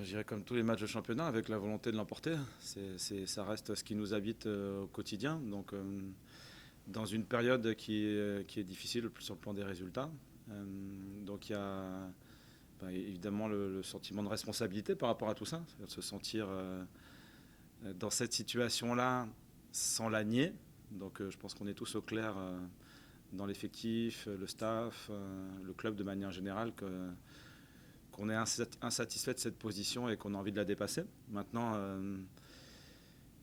Je dirais comme tous les matchs de championnat, avec la volonté de l'emporter. Ça reste ce qui nous habite au quotidien. Donc, dans une période qui est difficile sur le plan des résultats. Donc, il y a évidemment le sentiment de responsabilité par rapport à tout ça. C'est-à-dire de se sentir dans cette situation-là sans la nier. Donc, je pense qu'on est tous au clair dans l'effectif, le staff, le club de manière générale, qu'on est insatisfait de cette position et qu'on a envie de la dépasser. Maintenant,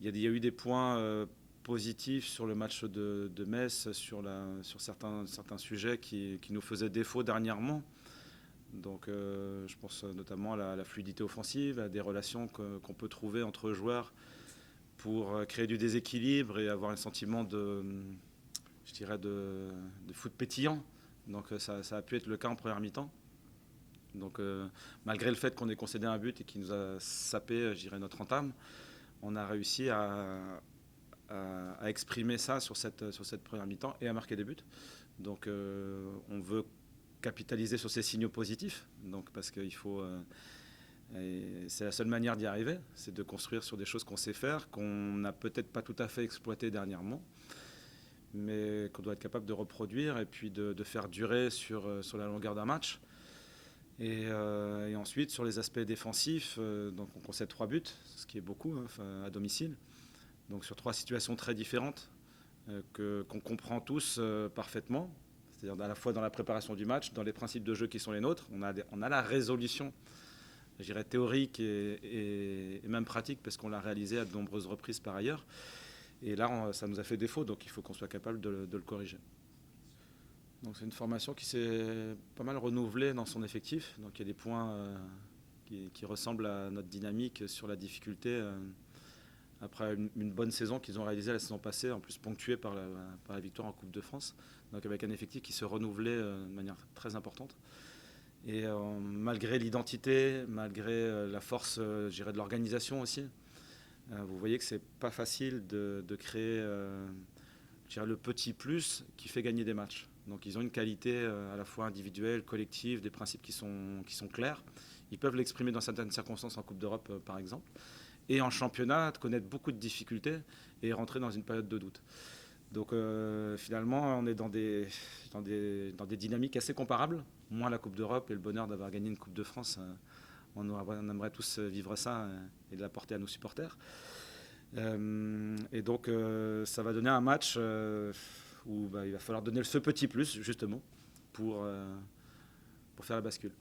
il y a eu des points positifs sur le match de Metz, sur certains sujets qui nous faisaient défaut dernièrement. Donc je pense notamment à la fluidité offensive, à des relations qu'on peut trouver entre joueurs pour créer du déséquilibre et avoir un sentiment je dirais de foot pétillant. Donc ça a pu être le cas en première mi-temps. Donc malgré le fait qu'on ait concédé un but et qui nous a sapé, je dirais, notre entame, on a réussi à exprimer ça sur cette première mi-temps et à marquer des buts. Donc on veut capitaliser sur ces signaux positifs, donc parce qu'il faut c'est la seule manière d'y arriver, c'est de construire sur des choses qu'on sait faire, qu'on n'a peut-être pas tout à fait exploité dernièrement, mais qu'on doit être capable de reproduire et puis de faire durer sur la longueur d'un match. Et ensuite, sur les aspects défensifs, donc on concède 3 buts, ce qui est beaucoup à domicile. Donc sur 3 situations très différentes qu'on comprend tous parfaitement, c'est-à-dire à la fois dans la préparation du match, dans les principes de jeu qui sont les nôtres. On a la résolution, je dirais, théorique et même pratique, parce qu'on l'a réalisé à de nombreuses reprises par ailleurs. Et là, ça nous a fait défaut, donc il faut qu'on soit capable de le corriger. Donc c'est une formation qui s'est pas mal renouvelée dans son effectif. Donc il y a des points qui ressemblent à notre dynamique sur la difficulté après une bonne saison qu'ils ont réalisée la saison passée, en plus ponctuée par la victoire en Coupe de France. Donc avec un effectif qui se renouvelait de manière très importante. Et malgré l'identité, malgré la force, je dirais, de l'organisation aussi, vous voyez que c'est pas facile de créer je dirais, le petit plus qui fait gagner des matchs. Donc ils ont une qualité à la fois individuelle, collective, des principes qui sont clairs. Ils peuvent l'exprimer dans certaines circonstances en Coupe d'Europe par exemple. Et en championnat, connaître beaucoup de difficultés et rentrer dans une période de doute. Donc finalement, on est dans des dynamiques assez comparables. Moins la Coupe d'Europe et le bonheur d'avoir gagné une Coupe de France. On aimerait tous vivre ça et l'apporter à nos supporters. Et donc ça va donner un match où il va falloir donner ce petit plus justement pour faire la bascule.